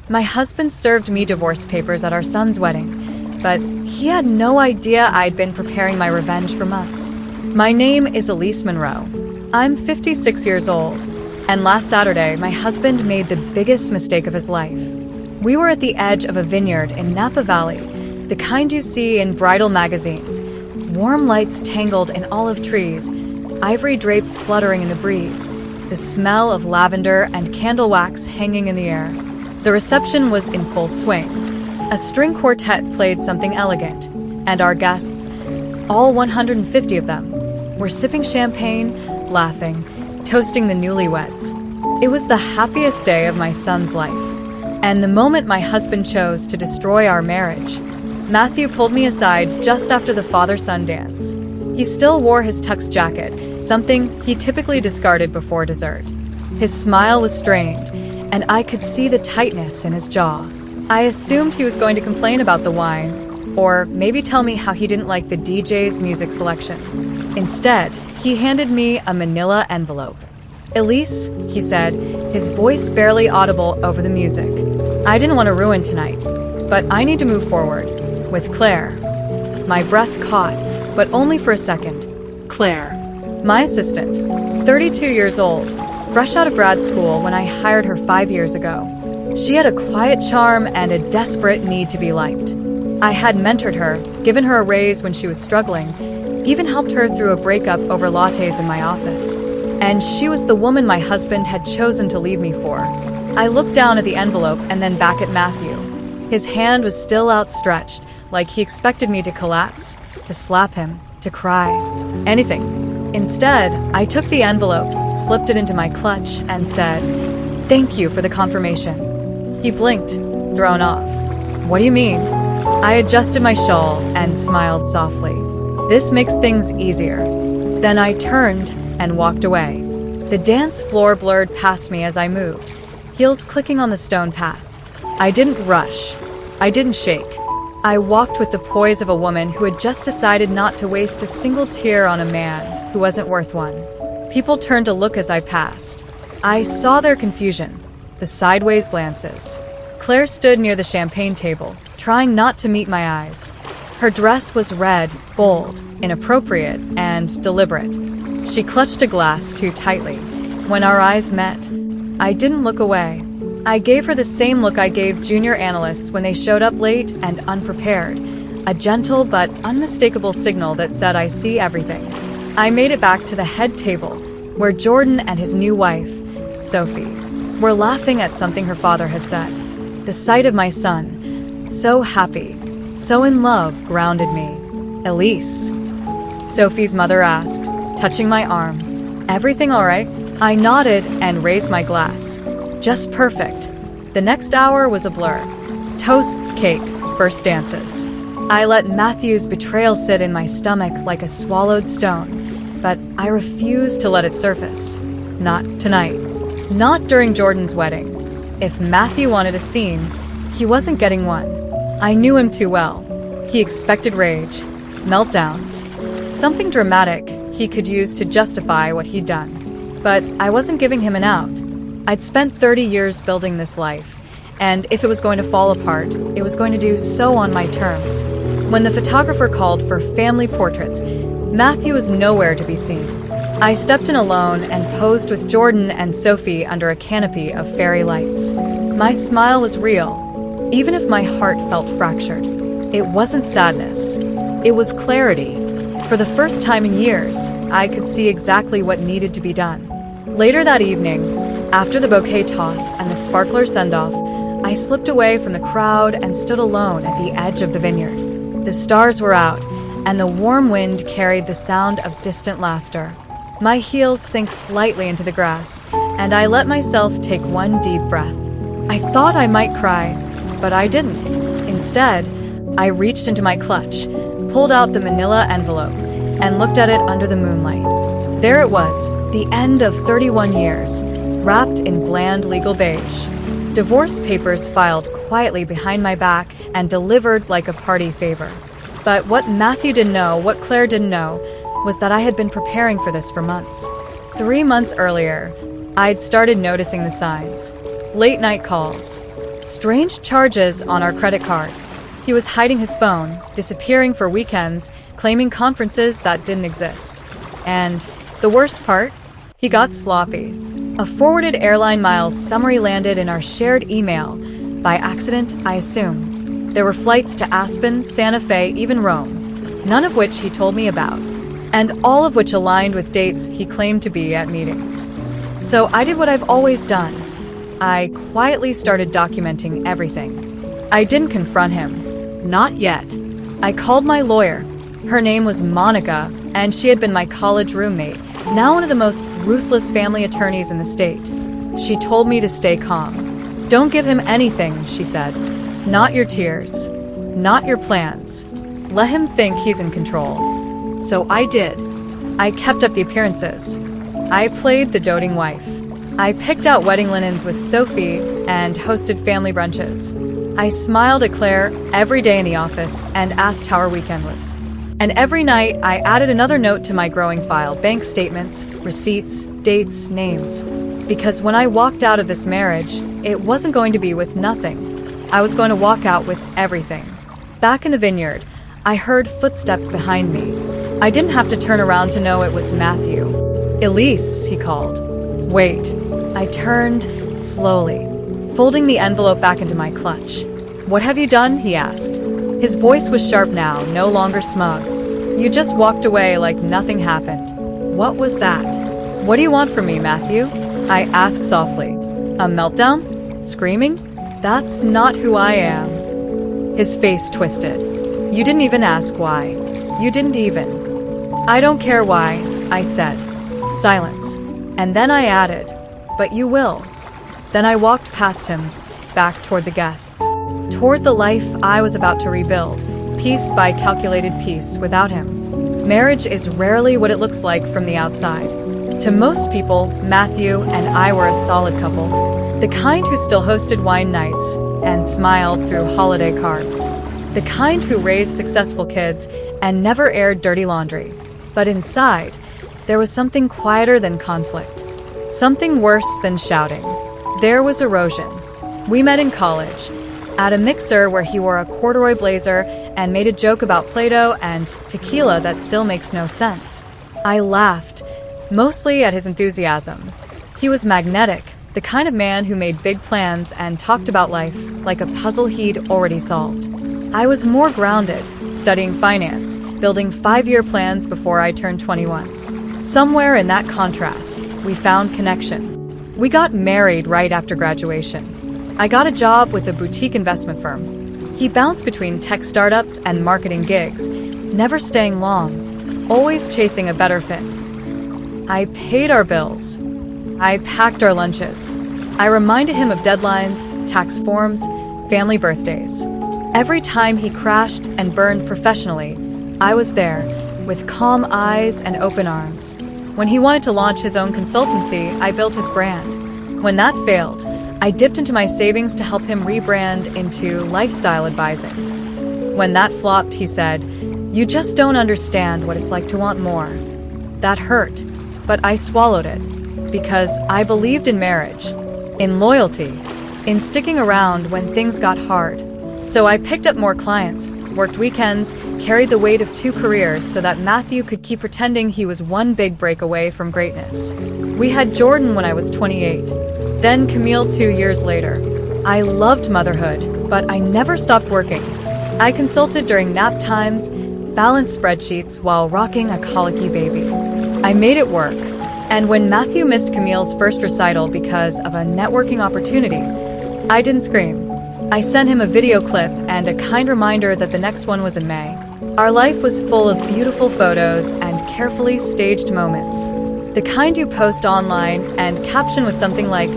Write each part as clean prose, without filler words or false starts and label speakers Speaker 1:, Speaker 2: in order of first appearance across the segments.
Speaker 1: My husband served me divorce papers at our son's wedding, but he had no idea I'd been preparing my revenge for months. My name is Elise Monroe. I'm 56 years old, and last Saturday, my husband made the biggest mistake of his life. We were at the edge of a vineyard in Napa Valley, the kind you see in bridal magazines. Warm lights tangled in olive trees, ivory drapes fluttering in the breeze, the smell of lavender and candle wax hanging in the air. The reception was in full swing. A string quartet played something elegant, and our guests, all 150 of them, were sipping champagne, laughing, toasting the newlyweds. It was the happiest day of my son's life, and the moment my husband chose to destroy our marriage. Matthew pulled me aside just after the father-son dance. He still wore his tux jacket, something he typically discarded before dessert. His smile was strained, and I could see the tightness in his jaw. I assumed he was going to complain about the wine, or maybe tell me how he didn't like the DJ's music selection. Instead, he handed me a manila envelope. "Elise," he said, his voice barely audible over the music. "I didn't want to ruin tonight, but I need to move forward. With Claire." My breath caught, but only for a second. Claire. My assistant, 32 years old, fresh out of grad school when I hired her 5 years ago. She had a quiet charm and a desperate need to be liked. I had mentored her, given her a raise when she was struggling, even helped her through a breakup over lattes in my office. And she was the woman my husband had chosen to leave me for. I looked down at the envelope and then back at Matthew. His hand was still outstretched, like he expected me to collapse, to slap him, to cry. Anything. Instead, I took the envelope, slipped it into my clutch, and said, "Thank you for the confirmation." He blinked, thrown off. "What do you mean?" I adjusted my shawl and smiled softly. "This makes things easier." Then I turned and walked away. The dance floor blurred past me as I moved, heels clicking on the stone path. I didn't rush. I didn't shake. I walked with the poise of a woman who had just decided not to waste a single tear on a man who wasn't worth one. People turned to look as I passed. I saw their confusion, the sideways glances. Claire stood near the champagne table, trying not to meet my eyes. Her dress was red, bold, inappropriate, and deliberate. She clutched a glass too tightly. When our eyes met, I didn't look away. I gave her the same look I gave junior analysts when they showed up late and unprepared, a gentle but unmistakable signal that said I see everything. I made it back to the head table, where Jordan and his new wife, Sophie, were laughing at something her father had said. The sight of my son, so happy, so in love, grounded me. "Elise?" Sophie's mother asked, touching my arm. "Everything all right?" I nodded and raised my glass. Just perfect. The next hour was a blur. Toasts, cake, first dances. I let Matthew's betrayal sit in my stomach like a swallowed stone, but I refused to let it surface. Not tonight. Not during Jordan's wedding. If Matthew wanted a scene, he wasn't getting one. I knew him too well. He expected rage, meltdowns, something dramatic he could use to justify what he'd done. But I wasn't giving him an out. I'd spent 30 years building this life, and if it was going to fall apart, it was going to do so on my terms. When the photographer called for family portraits, Matthew was nowhere to be seen. I stepped in alone and posed with Jordan and Sophie under a canopy of fairy lights. My smile was real, even if my heart felt fractured. It wasn't sadness. It was clarity. For the first time in years, I could see exactly what needed to be done. Later that evening, after the bouquet toss and the sparkler send-off, I slipped away from the crowd and stood alone at the edge of the vineyard. The stars were out, and the warm wind carried the sound of distant laughter. My heels sank slightly into the grass, and I let myself take one deep breath. I thought I might cry, but I didn't. Instead, I reached into my clutch, pulled out the manila envelope, and looked at it under the moonlight. There it was, the end of 31 years, wrapped in bland legal beige. Divorce papers filed quietly behind my back and delivered like a party favor. But what Matthew didn't know, what Claire didn't know, was that I had been preparing for this for months. 3 months earlier, I'd started noticing the signs. Late night calls, strange charges on our credit card. He was hiding his phone, disappearing for weekends, claiming conferences that didn't exist. And the worst part? He got sloppy. A forwarded airline miles summary landed in our shared email. By accident, I assume. There were flights to Aspen, Santa Fe, even Rome, none of which he told me about, and all of which aligned with dates he claimed to be at meetings. So I did what I've always done. I quietly started documenting everything. I didn't confront him. Not yet. I called my lawyer. Her name was Monica, and she had been my college roommate, now one of the most ruthless family attorneys in the state. She told me to stay calm. Don't give him anything, she said. Not your tears. Not your plans. Let him think he's in control. So I did. I kept up the appearances. I played the doting wife. I picked out wedding linens with Sophie and hosted family brunches. I smiled at Claire every day in the office and asked how her weekend was. And every night, I added another note to my growing file: bank statements, receipts, dates, names. Because when I walked out of this marriage, it wasn't going to be with nothing. I was going to walk out with everything. Back in the vineyard, I heard footsteps behind me. I didn't have to turn around to know it was Matthew. "Elise," he called. "Wait." I turned slowly, folding the envelope back into my clutch. "What have you done?" he asked. His voice was sharp now, no longer smug. "You just walked away like nothing happened." "What was that?" "What do you want from me, Matthew?" I asked softly. "A meltdown? Screaming? That's not who I am." His face twisted. "You didn't even ask why. You didn't even." "I don't care why," I said. Silence. And then I added, "But you will." Then I walked past him, back toward the guests, toward the life I was about to rebuild, piece by calculated piece, without him. Marriage is rarely what it looks like from the outside. To most people, Matthew and I were a solid couple, the kind who still hosted wine nights and smiled through holiday cards, the kind who raised successful kids and never aired dirty laundry. But inside, there was something quieter than conflict, something worse than shouting. There was erosion. We met in college, at a mixer where he wore a corduroy blazer and made a joke about Play-Doh and tequila that still makes no sense. I laughed, mostly at his enthusiasm. He was magnetic, the kind of man who made big plans and talked about life like a puzzle he'd already solved. I was more grounded, studying finance, building 5-year plans before I turned 21. Somewhere in that contrast, we found connection. We got married right after graduation. I got a job with a boutique investment firm. He bounced between tech startups and marketing gigs, never staying long, always chasing a better fit. I paid our bills. I packed our lunches. I reminded him of deadlines, tax forms, family birthdays. Every time he crashed and burned professionally, I was there, with calm eyes and open arms. When he wanted to launch his own consultancy, I built his brand. When that failed, I dipped into my savings to help him rebrand into lifestyle advising. When that flopped, he said, "You just don't understand what it's like to want more." That hurt, but I swallowed it, because I believed in marriage, in loyalty, in sticking around when things got hard. So I picked up more clients, worked weekends, carried the weight of 2 careers so that Matthew could keep pretending he was one big break away from greatness. We had Jordan when I was 28, then Camille 2 years later. I loved motherhood, but I never stopped working. I consulted during nap times, balanced spreadsheets while rocking a colicky baby. I made it work. And when Matthew missed Camille's first recital because of a networking opportunity, I didn't scream. I sent him a video clip and a kind reminder that the next one was in May. Our life was full of beautiful photos and carefully staged moments. The kind you post online and caption with something like,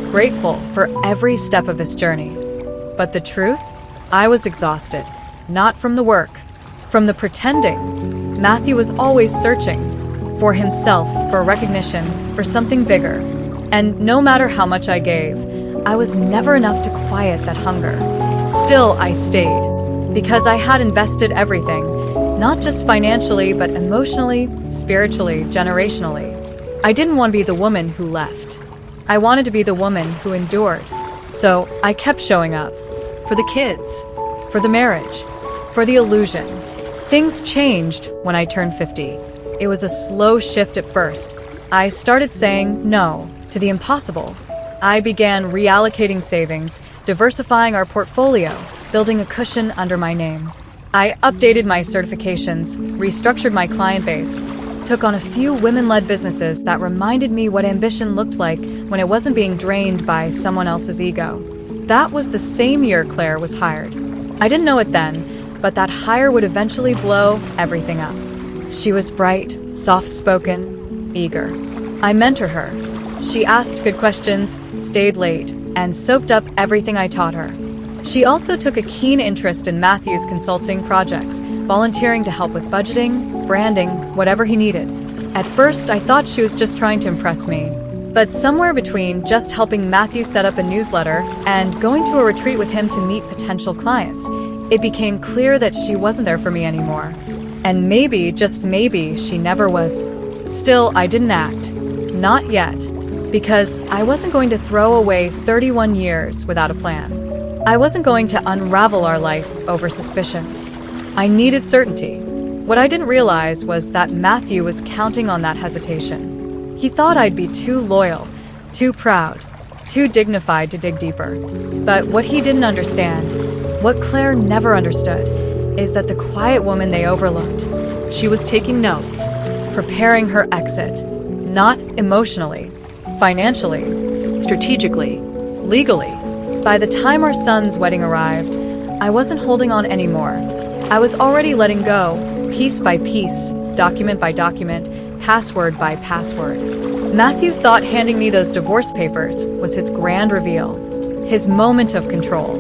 Speaker 1: "Grateful for every step of this journey." But the truth? I was exhausted. Not from the work, from the pretending. Matthew was always searching. For himself, for recognition, for something bigger. And no matter how much I gave, I was never enough to quiet that hunger. Still, I stayed, because I had invested everything, not just financially, but emotionally, spiritually, generationally. I didn't want to be the woman who left. I wanted to be the woman who endured. So I kept showing up. For the kids. For the marriage. For the illusion. Things changed when I turned 50. It was a slow shift at first. I started saying no to the impossible. I began reallocating savings, diversifying our portfolio, building a cushion under my name. I updated my certifications, restructured my client base, took on a few women-led businesses that reminded me what ambition looked like when it wasn't being drained by someone else's ego. That was the same year Claire was hired. I didn't know it then, but that hire would eventually blow everything up. She was bright, soft-spoken, eager. I mentored her. She asked good questions, stayed late, and soaked up everything I taught her. She also took a keen interest in Matthew's consulting projects, volunteering to help with budgeting, branding, whatever he needed. At first, I thought she was just trying to impress me. But somewhere between just helping Matthew set up a newsletter and going to a retreat with him to meet potential clients, it became clear that she wasn't there for me anymore. And maybe, just maybe, she never was. Still, I didn't act. Not yet. Because I wasn't going to throw away 31 years without a plan. I wasn't going to unravel our life over suspicions. I needed certainty. What I didn't realize was that Matthew was counting on that hesitation. He thought I'd be too loyal, too proud, too dignified to dig deeper. But what he didn't understand, what Claire never understood, is that the quiet woman they overlooked, she was taking notes, preparing her exit. Not emotionally, financially, strategically, legally. By the time our son's wedding arrived, I wasn't holding on anymore. I was already letting go, piece by piece, document by document, password by password. Matthew thought handing me those divorce papers was his grand reveal, his moment of control.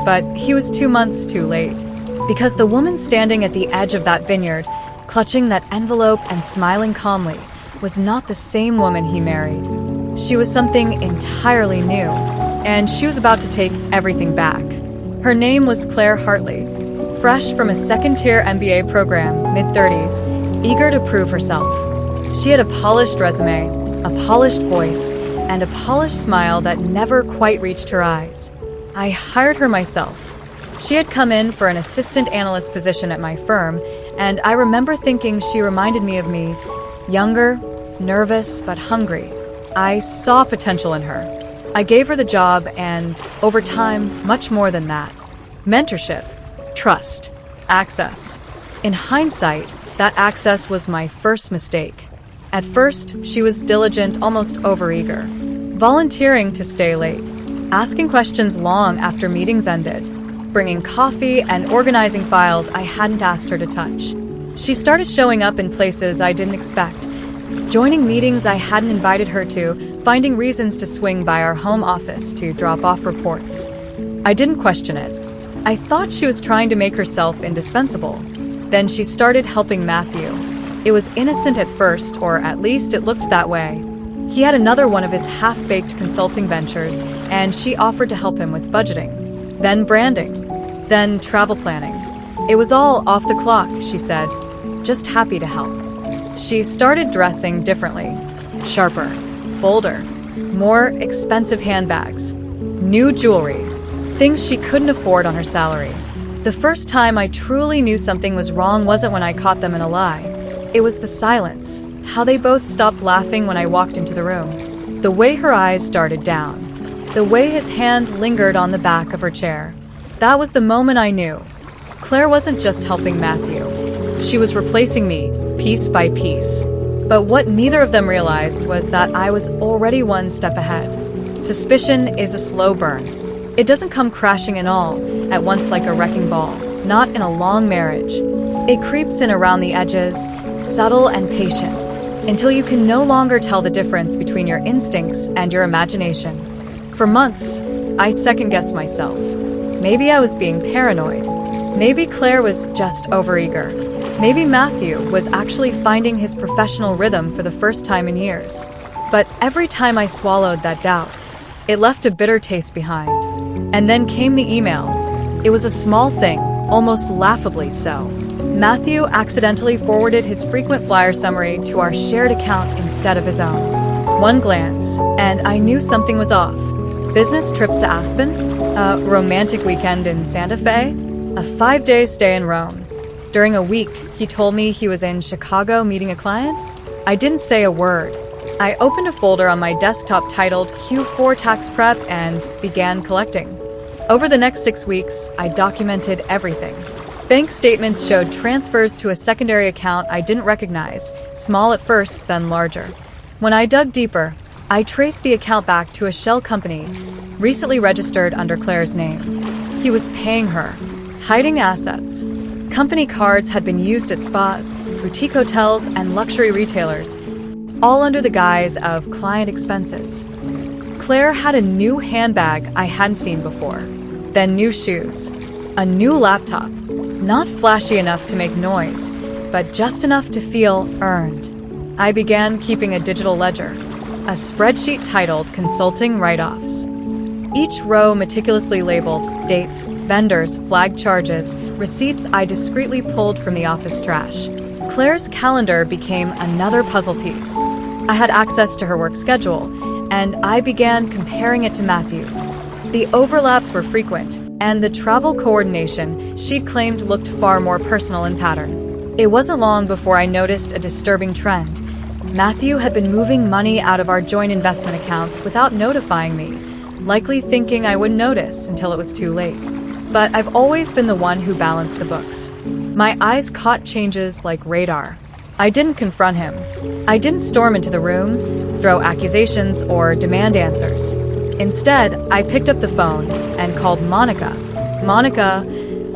Speaker 1: But he was 2 months too late. Because the woman standing at the edge of that vineyard, clutching that envelope and smiling calmly, was not the same woman he married. She was something entirely new, and she was about to take everything back. Her name was Claire Hartley, fresh from a second-tier MBA program, mid-30s, eager to prove herself. She had a polished resume, a polished voice, and a polished smile that never quite reached her eyes. I hired her myself. She had come in for an assistant analyst position at my firm, and I remember thinking she reminded me of me, younger, nervous, but hungry. I saw potential in her. I gave her the job and, over time, much more than that. Mentorship, trust, access. In hindsight, that access was my first mistake. At first, she was diligent, almost overeager, volunteering to stay late, asking questions long after meetings ended, bringing coffee and organizing files I hadn't asked her to touch. She started showing up in places I didn't expect, joining meetings I hadn't invited her to, finding reasons to swing by our home office to drop off reports. I didn't question it. I thought she was trying to make herself indispensable. Then she started helping Matthew. It was innocent at first, or at least it looked that way. He had another one of his half-baked consulting ventures, and she offered to help him with budgeting, then branding, then travel planning. It was all off the clock, she said, just happy to help. She started dressing differently, sharper, bolder, more expensive handbags, new jewelry, things she couldn't afford on her salary. The first time I truly knew something was wrong wasn't when I caught them in a lie. It was the silence, how they both stopped laughing when I walked into the room, the way her eyes started down, the way his hand lingered on the back of her chair. That was the moment I knew. Claire wasn't just helping Matthew. She was replacing me, piece by piece. But what neither of them realized was that I was already one step ahead. Suspicion is a slow burn. It doesn't come crashing in all, at once like a wrecking ball, not in a long marriage. It creeps in around the edges, subtle and patient, until you can no longer tell the difference between your instincts and your imagination. For months, I second-guessed myself. Maybe I was being paranoid. Maybe Claire was just overeager. Maybe Matthew was actually finding his professional rhythm for the first time in years. But every time I swallowed that doubt, it left a bitter taste behind. And then came the email. It was a small thing, almost laughably so. Matthew accidentally forwarded his frequent flyer summary to our shared account instead of his own. One glance, and I knew something was off. business trips to Aspen, a romantic weekend in Santa Fe, a 5-day stay in Rome. During a week, he told me he was in Chicago meeting a client. I didn't say a word. I opened a folder on my desktop titled Q4 Tax Prep and began collecting. Over the next 6 weeks, I documented everything. Bank statements showed transfers to a secondary account I didn't recognize, small at first, then larger. When I dug deeper, I traced the account back to a shell company, recently registered under Claire's name. He was paying her, hiding assets. Company cards had been used at spas, boutique hotels, and luxury retailers, all under the guise of client expenses. Claire had a new handbag I hadn't seen before, then new shoes, a new laptop, not flashy enough to make noise, but just enough to feel earned. I began keeping a digital ledger, a spreadsheet titled Consulting Write-Offs. Each row meticulously labeled dates, vendors, flagged charges, receipts I discreetly pulled from the office trash. Claire's calendar became another puzzle piece. I had access to her work schedule, and I began comparing it to Matthew's. The overlaps were frequent, and the travel coordination she'd claimed looked far more personal in pattern. It wasn't long before I noticed a disturbing trend. Matthew had been moving money out of our joint investment accounts without notifying me, likely thinking I wouldn't notice until it was too late. But I've always been the one who balanced the books. My eyes caught changes like radar. I didn't confront him. I didn't storm into the room, throw accusations, or demand answers. Instead, I picked up the phone and called Monica. Monica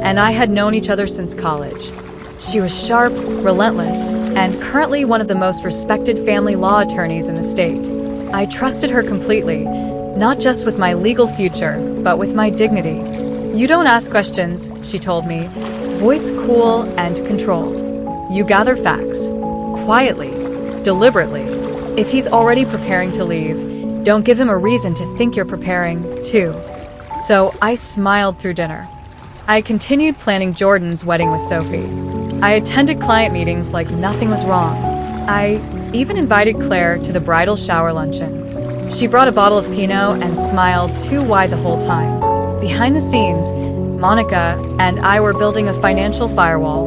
Speaker 1: and I had known each other since college. She was sharp, relentless, and currently one of the most respected family law attorneys in the state. I trusted her completely, not just with my legal future, but with my dignity. "You don't ask questions," she told me, voice cool and controlled. "You gather facts, quietly, deliberately. If he's already preparing to leave, don't give him a reason to think you're preparing, too." So I smiled through dinner. I continued planning Jordan's wedding with Sophie. I attended client meetings like nothing was wrong. I even invited Claire to the bridal shower luncheon. She brought a bottle of Pinot and smiled too wide the whole time. Behind the scenes, Monica and I were building a financial firewall.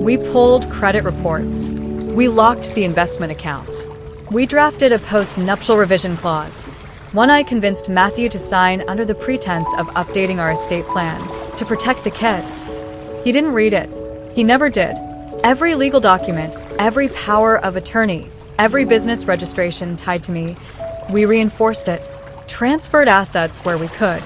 Speaker 1: We pulled credit reports. We locked the investment accounts. We drafted a post-nuptial revision clause, one I convinced Matthew to sign under the pretense of updating our estate plan to protect the kids. He didn't read it. He never did. Every legal document, every power of attorney, every business registration tied to me, we reinforced it, transferred assets where we could,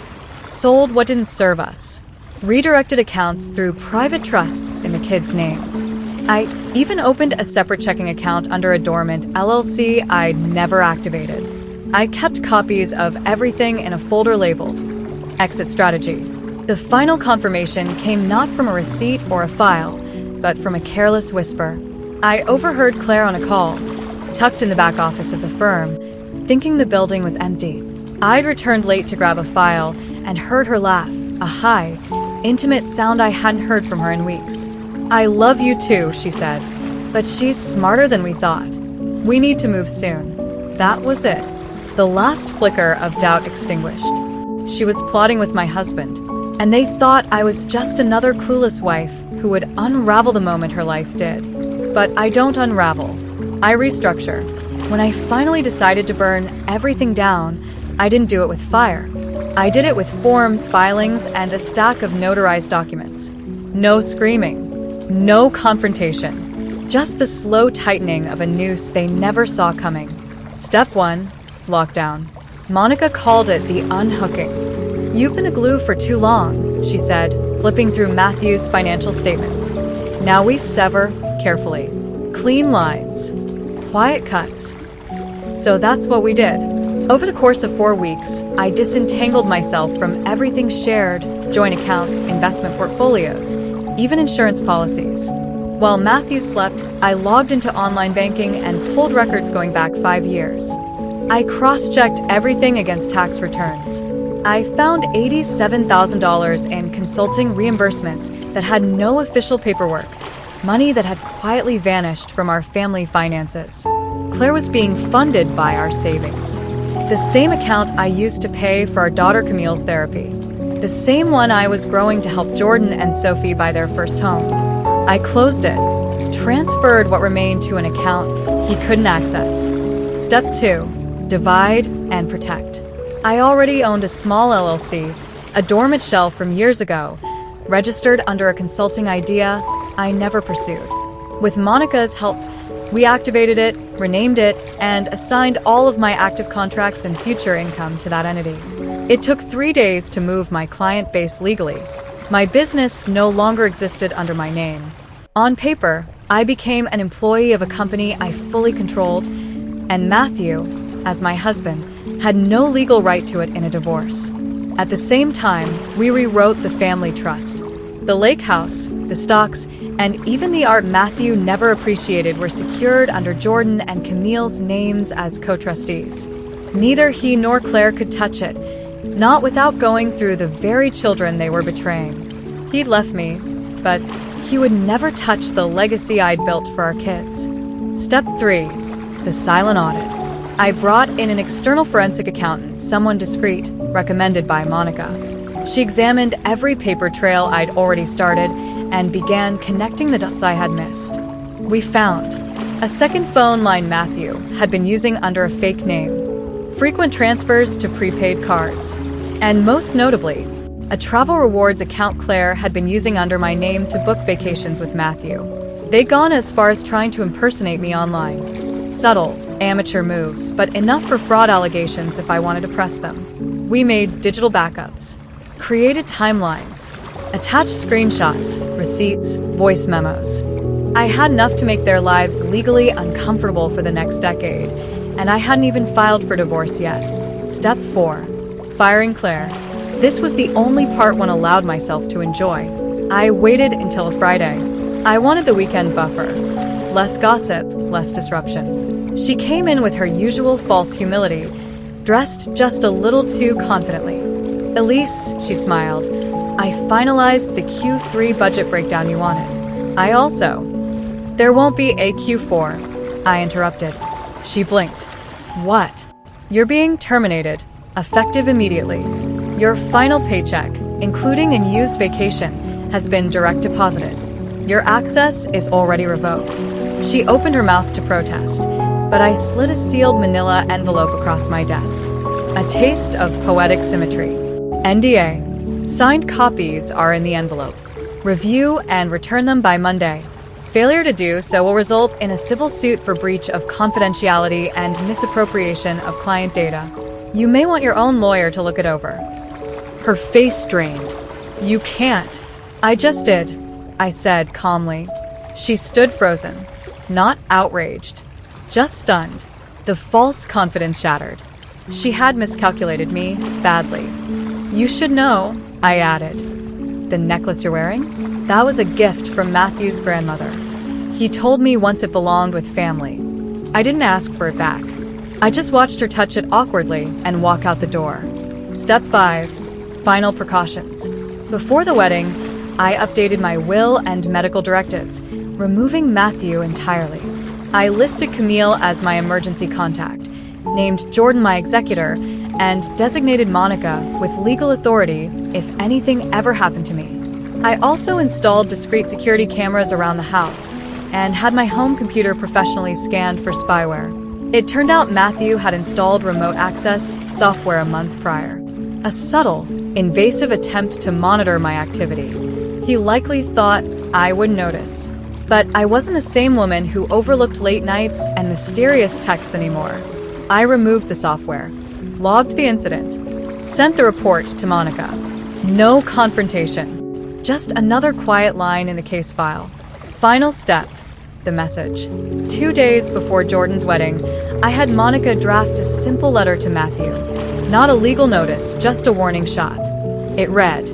Speaker 1: sold what didn't serve us, redirected accounts through private trusts in the kids' names. I even opened a separate checking account under a dormant LLC I'd never activated. I kept copies of everything in a folder labeled Exit Strategy. The final confirmation came not from a receipt or a file, but from a careless whisper. I overheard Claire on a call, tucked in the back office of the firm, thinking the building was empty. I'd returned late to grab a file and heard her laugh, a high, intimate sound I hadn't heard from her in weeks. "I love you too," she said, "but she's smarter than we thought. We need to move soon." That was it. The last flicker of doubt extinguished. She was plotting with my husband, and they thought I was just another clueless wife who would unravel the moment her life did. But I don't unravel. I restructure. When I finally decided to burn everything down, I didn't do it with fire. I did it with forms, filings, and a stack of notarized documents. No screaming. No confrontation. Just the slow tightening of a noose they never saw coming. Step 1. Lockdown. Monica called it the unhooking. "You've been the glue for too long," she said, flipping through Matthew's financial statements. "Now we sever carefully. Clean lines. Quiet cuts." So that's what we did. Over the course of 4 weeks, I disentangled myself from everything shared, joint accounts, investment portfolios, even insurance policies. While Matthew slept, I logged into online banking and pulled records going back 5 years. I cross-checked everything against tax returns. I found $87,000 in consulting reimbursements that had no official paperwork, money that had quietly vanished from our family finances. Claire was being funded by our savings. The same account I used to pay for our daughter Camille's therapy. The same one I was growing to help Jordan and Sophie buy their first home. I closed it, transferred what remained to an account he couldn't access. Step 2. Divide and protect. I already owned a small LLC, a dormant shell from years ago, registered under a consulting idea I never pursued. With Monica's help, we activated it, renamed it, and assigned all of my active contracts and future income to that entity. It took 3 days to move my client base legally. My business no longer existed under my name. On paper, I became an employee of a company I fully controlled, and Matthew, as my husband, had no legal right to it in a divorce. At the same time, we rewrote the family trust. The lake house, the stocks, and even the art Matthew never appreciated were secured under Jordan and Camille's names as co-trustees. Neither he nor Claire could touch it, not without going through the very children they were betraying. He'd left me, but he would never touch the legacy I'd built for our kids. Step 3. The silent audit. I brought in an external forensic accountant, someone discreet, recommended by Monica. She examined every paper trail I'd already started and began connecting the dots I had missed. We found a second phone line Matthew had been using under a fake name, frequent transfers to prepaid cards, and most notably, a travel rewards account Claire had been using under my name to book vacations with Matthew. They'd gone as far as trying to impersonate me online. Subtle, amateur moves, but enough for fraud allegations if I wanted to press them. We made digital backups, created timelines, attached screenshots, receipts, voice memos. I had enough to make their lives legally uncomfortable for the next decade, and I hadn't even filed for divorce yet. Step 4. Firing Claire. This was the only part one allowed myself to enjoy. I waited until a Friday. I wanted the weekend buffer. Less gossip, less disruption. She came in with her usual false humility, dressed just a little too confidently. "Elise," she smiled, "I finalized the Q3 budget breakdown you wanted. I also—" "There won't be a Q4, I interrupted. She blinked. "What?" "You're being terminated, effective immediately. Your final paycheck, including unused vacation, has been direct deposited. Your access is already revoked." She opened her mouth to protest, but I slid a sealed manila envelope across my desk. A taste of poetic symmetry. NDA. Signed copies are in the envelope. Review and return them by Monday. Failure to do so will result in a civil suit for breach of confidentiality and misappropriation of client data. You may want your own lawyer to look it over. Her face strained. "You can't." "I just did," I said calmly. She stood frozen, not outraged, just stunned. The false confidence shattered. She had miscalculated me badly. "You should know," I added. "The necklace you're wearing? That was a gift from Matthew's grandmother. He told me once it belonged with family. I didn't ask for it back. I just watched her touch it awkwardly and walk out the door." Step 5. Final precautions. Before the wedding, I updated my will and medical directives, removing Matthew entirely. I listed Camille as my emergency contact, named Jordan my executor, and designated Monica with legal authority if anything ever happened to me. I also installed discrete security cameras around the house and had my home computer professionally scanned for spyware. It turned out Matthew had installed remote access software a month prior. A subtle, invasive attempt to monitor my activity. He likely thought I would notice. But I wasn't the same woman who overlooked late nights and mysterious texts anymore. I removed the software, logged the incident, sent the report to Monica. No confrontation, just another quiet line in the case file. Final step, the message. 2 days before Jordan's wedding, I had Monica draft a simple letter to Matthew. Not a legal notice, just a warning shot. It read,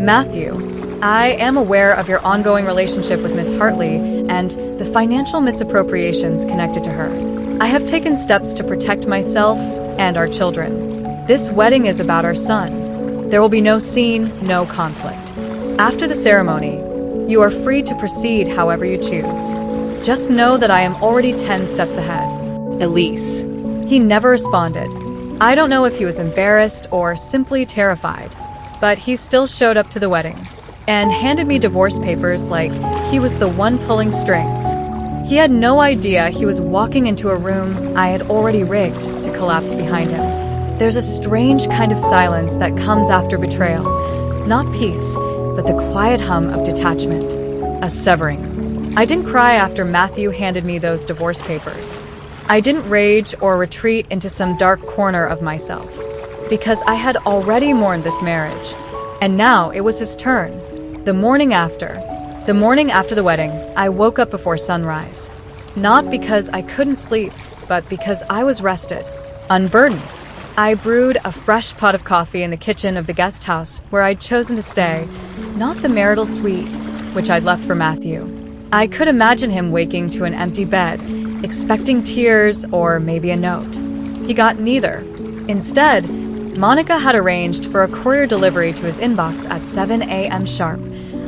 Speaker 1: "Matthew, I am aware of your ongoing relationship with Miss Hartley and the financial misappropriations connected to her. I have taken steps to protect myself and our children. This wedding is about our son. There will be no scene, no conflict. After the ceremony, you are free to proceed however you choose. Just know that I am already 10 steps ahead. Elise." He never responded. I don't know if he was embarrassed or simply terrified, but he still showed up to the wedding and handed me divorce papers like he was the one pulling strings. He had no idea he was walking into a room I had already rigged to collapse behind him. There's a strange kind of silence that comes after betrayal. Not peace, but the quiet hum of detachment. A severing. I didn't cry after Matthew handed me those divorce papers. I didn't rage or retreat into some dark corner of myself, because I had already mourned this marriage. And now it was his turn. The morning after the wedding, I woke up before sunrise. Not because I couldn't sleep, but because I was rested, unburdened. I brewed a fresh pot of coffee in the kitchen of the guest house where I'd chosen to stay, not the marital suite, which I'd left for Matthew. I could imagine him waking to an empty bed, expecting tears or maybe a note. He got neither. Instead, Monica had arranged for a courier delivery to his inbox at 7 a.m. sharp,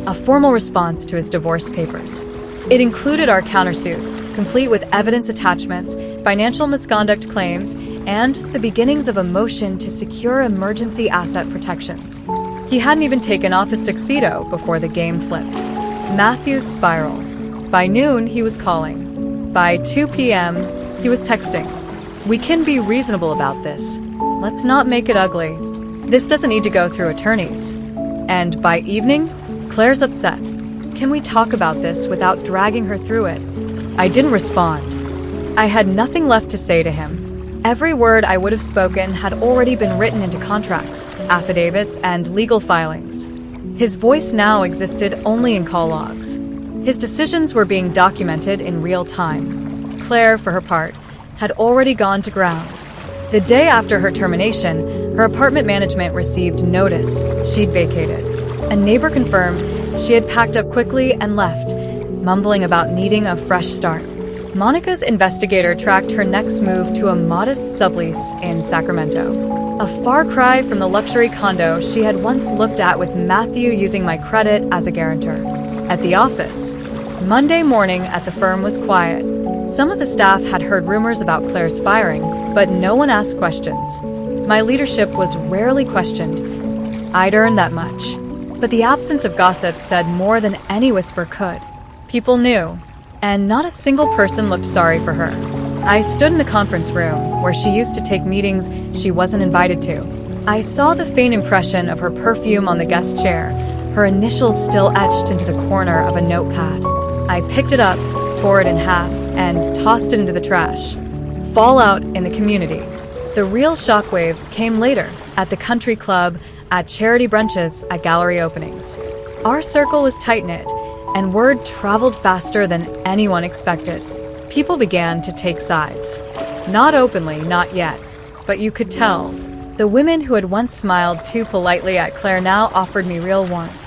Speaker 1: a formal response to his divorce papers. It included our countersuit, complete with evidence attachments, financial misconduct claims, and the beginnings of a motion to secure emergency asset protections. He hadn't even taken off his tuxedo before the game flipped. Matthew's spiral. By noon, he was calling. By 2 p.m., he was texting. We can be reasonable about this. Let's not make it ugly. This doesn't need to go through attorneys. And by evening, Claire's upset. Can we talk about this without dragging her through it? I didn't respond. I had nothing left to say to him. Every word I would have spoken had already been written into contracts, affidavits, and legal filings. His voice now existed only in call logs. His decisions were being documented in real time. Claire, for her part, had already gone to ground. The day after her termination, her apartment management received notice she'd vacated. A neighbor confirmed she had packed up quickly and left, mumbling about needing a fresh start. Monica's investigator tracked her next move to a modest sublease in Sacramento, a far cry from the luxury condo she had once looked at with Matthew using my credit as a guarantor. At the office, Monday morning at the firm was quiet. Some of the staff had heard rumors about Claire's firing, but no one asked questions. My leadership was rarely questioned. I'd earned that much. But the absence of gossip said more than any whisper could. People knew, and not a single person looked sorry for her. I stood in the conference room, where she used to take meetings she wasn't invited to. I saw the faint impression of her perfume on the guest chair, her initials still etched into the corner of a notepad. I picked it up, tore it in half, and tossed it into the trash. Fallout in the community. The real shockwaves came later, at the country club, at charity brunches, at gallery openings. Our circle was tight-knit, and word traveled faster than anyone expected. People began to take sides. Not openly, not yet, but you could tell. The women who had once smiled too politely at Claire now offered me real warmth.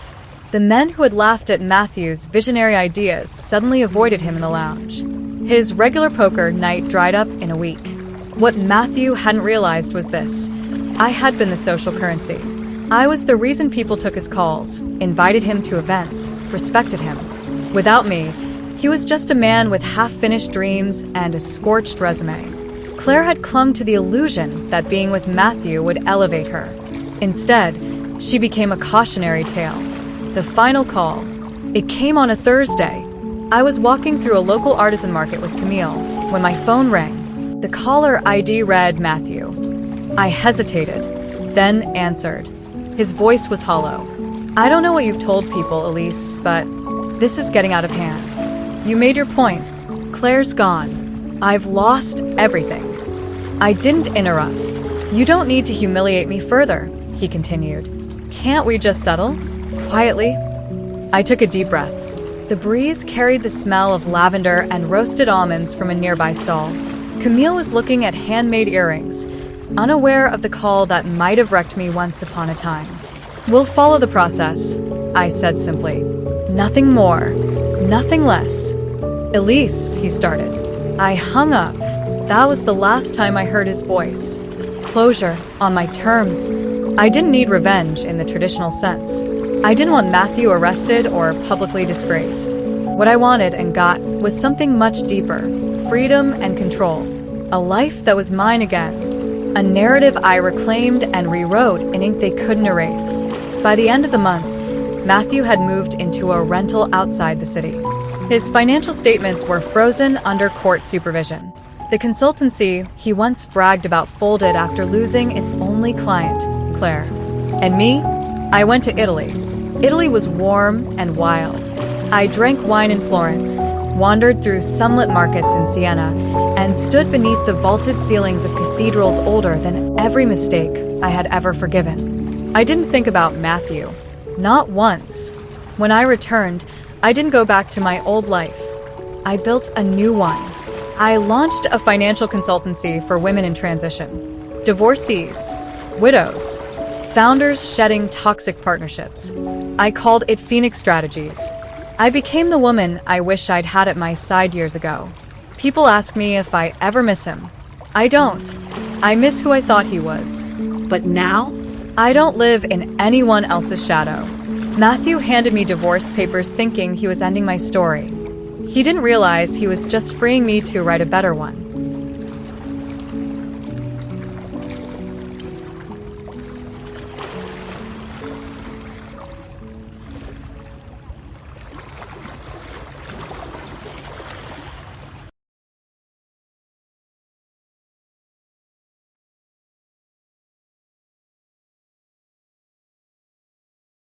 Speaker 1: The men who had laughed at Matthew's visionary ideas suddenly avoided him in the lounge. His regular poker night dried up in a week. What Matthew hadn't realized was this. I had been the social currency. I was the reason people took his calls, invited him to events, respected him. Without me, he was just a man with half-finished dreams and a scorched resume. Claire had clung to the illusion that being with Matthew would elevate her. Instead, she became a cautionary tale. The final call. It came on a Thursday. I was walking through a local artisan market with Camille when my phone rang. The caller ID read Matthew. I hesitated, then answered. His voice was hollow. I don't know what you've told people, Elise, but this is getting out of hand. You made your point. Claire's gone. I've lost everything. I didn't interrupt. You don't need to humiliate me further, he continued. Can't we just settle? Quietly. I took a deep breath. The breeze carried the smell of lavender and roasted almonds from a nearby stall. Camille was looking at handmade earrings, unaware of the call that might have wrecked me once upon a time. We'll follow the process, I said simply. Nothing more, nothing less. Elise, he started. I hung up. That was the last time I heard his voice. Closure, on my terms. I didn't need revenge in the traditional sense. I didn't want Matthew arrested or publicly disgraced. What I wanted and got was something much deeper, freedom and control. A life that was mine again. a narrative I reclaimed and rewrote in ink they couldn't erase. By the end of the month, Matthew had moved into a rental outside the city. His financial statements were frozen under court supervision. The consultancy he once bragged about folded after losing its only client, Claire. And me? I went to Italy. Italy was warm and wild. I drank wine in Florence, wandered through sunlit markets in Siena, and stood beneath the vaulted ceilings of cathedrals older than every mistake I had ever forgiven. I didn't think about Matthew. Not once. When I returned, I didn't go back to my old life. I built a new one. I launched a financial consultancy for women in transition. Divorcees, widows, founders shedding toxic partnerships. I called it Phoenix Strategies. I became the woman I wish I'd had at my side years ago. People ask me if I ever miss him. I don't. I miss who I thought he was.
Speaker 2: But now?
Speaker 1: I don't live in anyone else's shadow. Matthew handed me divorce papers thinking he was ending my story. He didn't realize he was just freeing me to write a better one.